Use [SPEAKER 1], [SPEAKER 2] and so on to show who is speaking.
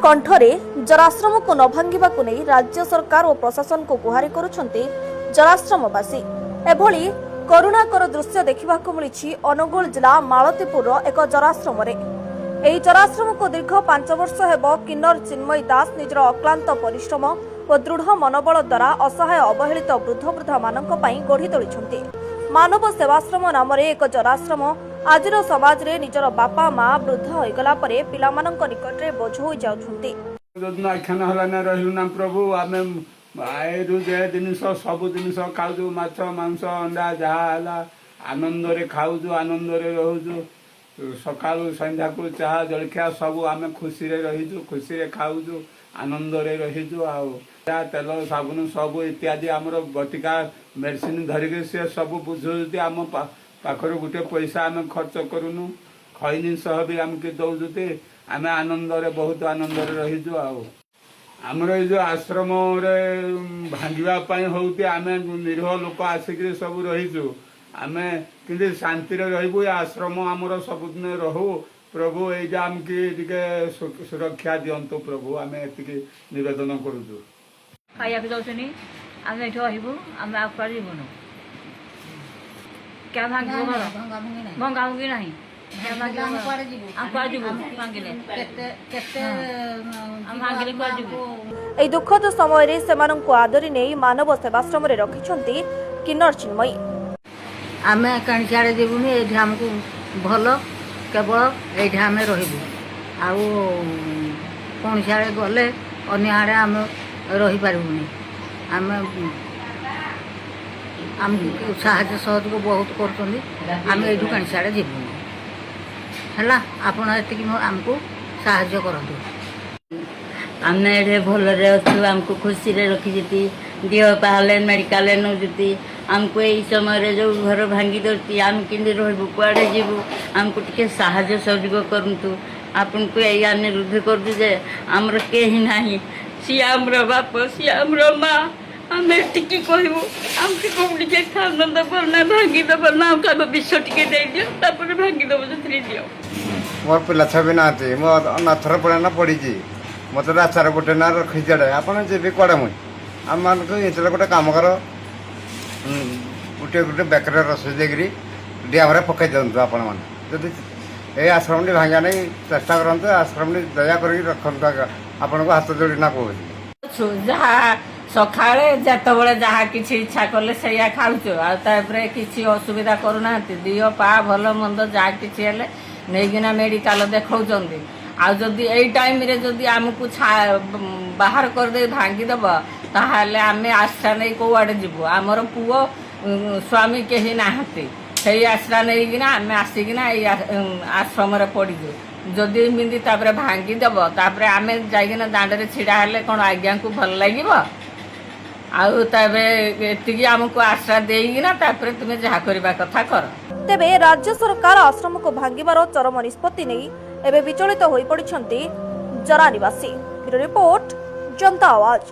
[SPEAKER 1] कंठरे जराश्रम को न भांगा नहीं राज्य सरकार और प्रशासन को गुहारि करुछंती जराश्रमवासी। एभली करुणाकर दृश्य देखा मिली अनुगुल जिला मालतीपुर एक जराश्रम। ଏହି ଜରାଶ୍ରମକୁ ଦୀର୍ଘ 5 ବର୍ଷ ହେବ କିନ୍ନର ଚିନ୍ମୟୀ ଦାସ ନିଜର ଅକ୍ଲାନ୍ତ ପରିଶ୍ରମ ଓ ଦୃଢ଼ ମନୋବଳ ଦ୍ୱାରା ଅସହାୟ ଅବହେଳିତ ବୃଦ୍ଧବୃଦ୍ଧାମାନଙ୍କ ପାଇଁ ଗଢ଼ି ତୋଳିଛନ୍ତି। ମାନବ ସେବାଶ୍ରମ ନାମରେ ଏକ ଜରାଶ୍ରମ ଆଜିର ସମାଜରେ ନିଜର ବାପା ମା ବୃଦ୍ଧ ହୋଇଗଲା ପରେ ପିଲାମାନଙ୍କ ନିକଟରେ ବୋଝ ହୋଇଯାଉଛନ୍ତି।
[SPEAKER 2] ଯୋଉଦିନ ଆଖ୍ୟାନ ହେଲା ନା ରହିଲୁ ନା ପ୍ରଭୁ ଆମେ ଆଏରୁ ଯେ ଜିନିଷ ସବୁ ଜିନିଷ ଖାଉଛୁ, ମାଛ ମାଂସ ଅଣ୍ଡା ଯାହା ହେଲା ଆନନ୍ଦରେ ଖାଉଛୁ, ଆନନ୍ଦରେ ରହୁଛୁ। ସକାଳୁ ସନ୍ଧ୍ୟାକୁ ଚାହା ଜଳଖିଆ ସବୁ ଆମେ ଖୁସିରେ ରହିଛୁ, ଖୁସିରେ ଖାଉଛୁ, ଆନନ୍ଦରେ ରହିଛୁ। ଆଉ ତେଲ ସାବୁନ ସବୁ ଇତ୍ୟାଦି ଆମର ବଟିକା ମେଡିସିନ ଧରିକି ସେ ସବୁ ବୁଝୁଛନ୍ତି। ଆମ ପାଖରୁ ଗୋଟେ ପଇସା ଆମେ ଖର୍ଚ୍ଚ କରୁନୁ, ଖଇନି ସହ ବି ଆମକୁ ଦଉଛନ୍ତି। ଆମେ ଆନନ୍ଦରେ ବହୁତ ଆନନ୍ଦରେ ରହିଛୁ। ଆଉ ଆମର ଏଇ ଯେଉଁ ଆଶ୍ରମରେ ଭାଙ୍ଗିବା ପାଇଁ ହେଉଛି ଆମେ ନିରୀହ ଲୋକ ଆସିକିରି ସବୁ ରହିଛୁ। ଆମେ କିନ୍ତୁ ଶାନ୍ତିରେ ରହିବୁ, ଏ ଆଶ୍ରମ ଆମର ସବୁଦିନ ରହୁ। ପ୍ରଭୁ ଏଇଟା ଆମକୁ ଟିକେ ସୁରକ୍ଷା ଦିଅନ୍ତୁ ପ୍ରଭୁ, ଆମେ ଏତିକି ନିବେଦନ କରୁଛୁ।
[SPEAKER 3] ଖାଇବାକୁ ଯାଉଛନ୍ତି, ଆମେ ଏଠି ରହିବୁ, ଆମେ ଆଉ କୁଆଡ଼େ ଯିବୁନୁ। କ୍ୟା ଭାଙ୍ଗିବ ଘର, ଭଙ୍ଗା ଭଙ୍ଗି ନାହିଁ।
[SPEAKER 1] এই দুঃখদ সময় সেমানଙ୍କୁ আদরি নেই মানব সেবাশ্রম রখিছন্তি কিন্নর চিন্ময়ী।
[SPEAKER 4] ଆମେ କାଣି ସିଆଡ଼େ ଯିବୁନି, ଏଇଠି ଆମକୁ ଭଲ, କେବଳ ଏଇଠି ଆମେ ରହିବୁ। ଆଉ କୌଣସି ସିଆଡ଼େ ଗଲେ ଅନ୍ୟ ଆଡ଼େ ଆମେ ରହିପାରିବୁନି। ଆମେ ଆମକୁ ସାହାଯ୍ୟ ସହଯୋଗ ବହୁତ କରୁଛନ୍ତି, ଆମେ ଏଇଠୁ କାଣି ସିଆଡ଼େ ଯିବୁନି। ହେଲା, ଆପଣ ଏତିକି ଆମକୁ ସାହାଯ୍ୟ କରନ୍ତୁ।
[SPEAKER 5] ଆମେ ଏଠି ଭଲରେ ଅଛୁ, ଆମକୁ ଖୁସିରେ ରଖିଛନ୍ତି। ଦେହ ପା ହେଲେ ମେଡ଼ିକାଲ ନେଉଛନ୍ତି। ଆମକୁ ଏଇ ସମୟରେ ଯେଉଁ ଘର ଭାଙ୍ଗି ଦେଉଛି ଆମେ କେମିତି ରହିବୁ, କୁଆଡ଼େ ଯିବୁ, ଆମକୁ ଟିକେ ସାହାଯ୍ୟ ସହଯୋଗ କରନ୍ତୁ। ଆପଣଙ୍କୁ ଏଇ ଅନୁରୋଧ କରୁଛୁ ଯେ ଆମର କେହି ନାହିଁ, ସିଏ ଆମର ବାପ, ସିଏ ଆମର ମା। ଆମେ ଟିକେ କହିବୁ ଆମକୁ କେଉଁଠି ଟିକେ ଖାଉନ ଦେବ ନା ଭାଙ୍ଗିଦେବ ନା, ଆମକୁ ବିଷ ଟିକେ ଦେଇଦିଅ, ତାପରେ ଭାଙ୍ଗିଦେବ ସେଥିରେ ଦିଅ।
[SPEAKER 6] ମୋର ପିଲା ଛୁଆ ବି ନାହାନ୍ତି, ମୋ ଅନାଥର ପଡ଼ା ନା ପଡ଼ିଛି। ମୋତେ ରାସ୍ତାରେ ଗୋଟେ ନା ରଖିଛି ଆଡ଼େ, ଆପଣ ଯିବି କୁଆଡ଼େ? ମୁଇଁ ଆମମାନଙ୍କୁ ଏଥିରେ ଗୋଟେ କାମ କର, ଗୋଟେ ଗୋଟେ ବେକରେ ରସୋଇ ଦେଇକିରି ଡିଆମରେ ପକାଇ ଦିଅନ୍ତୁ। ଆପଣମାନେ ଯଦି ଏଇ ଆଶ୍ରମଟି ଭାଙ୍ଗିବା ନେଇ ଚେଷ୍ଟା କରନ୍ତୁ, ଆଶ୍ରମଟି ଦୟା କରିକି ରଖନ୍ତୁ। ଆପଣଙ୍କୁ ହାତ ଯୋଡ଼ି ନା କହୁଛି।
[SPEAKER 7] ଯାହା ସକାଳେ ଯେତେବେଳେ ଯାହା କିଛି ଇଚ୍ଛା କଲେ ସେଇଆ ଖାଉଛୁ, ଆଉ ତାପରେ କିଛି ଅସୁବିଧା କରୁନାହାନ୍ତି। ଦିହ ପା ଭଲ ମନ୍ଦ ଯାହା କିଛି ହେଲେ ନେଇକିନା ମେଡ଼ିକାଲ ଦେଖାଉଛନ୍ତି। ଆଉ ଯଦି ଏଇ ଟାଇମରେ ଯଦି ଆମକୁ ବାହାର କରିଦେଇ ଭାଙ୍ଗିଦେବ, ତାହେଲେ ଆମେ ଆଶ୍ରା ନେଇ କେଉଁଆଡ଼େ ଯିବୁ? ଆମର ପୁଅ ସ୍ୱାମୀ କେହି ନାହାନ୍ତି, ସେଇ ଆଶ୍ରା ନେଇକିନା ଆମେ ଆସିକିନା ଏଇ ଆଶ୍ରମରେ ପଡ଼ିଛୁ। ଯଦି ଏମିତି ତାପରେ ଭାଙ୍ଗିଦେବ, ତାପରେ ଆମେ ଯାଇକିନା ଦାଣ୍ଡରେ ଛିଡ଼ା ହେଲେ କ'ଣ ଆଜ୍ଞାଙ୍କୁ ଭଲ ଲାଗିବ? ଆଉ ତାପରେ ଏତିକି ଆମକୁ ଆଶ୍ରା ଦେଇକିନା ତାପରେ ତୁମେ ଯାହା କରିବା କଥା କର।
[SPEAKER 1] ତେବେ ରାଜ୍ୟ ସରକାର ଆଶ୍ରମକୁ ଭାଙ୍ଗିବାର ଚରମ ନିଷ୍ପତ୍ତି ନେଇ ଏବେ ବିଚଳିତ ହୋଇପଡ଼ିଛନ୍ତି ଜରା ନିବାସୀ। ରିପୋର୍ଟ, जनता आवाज।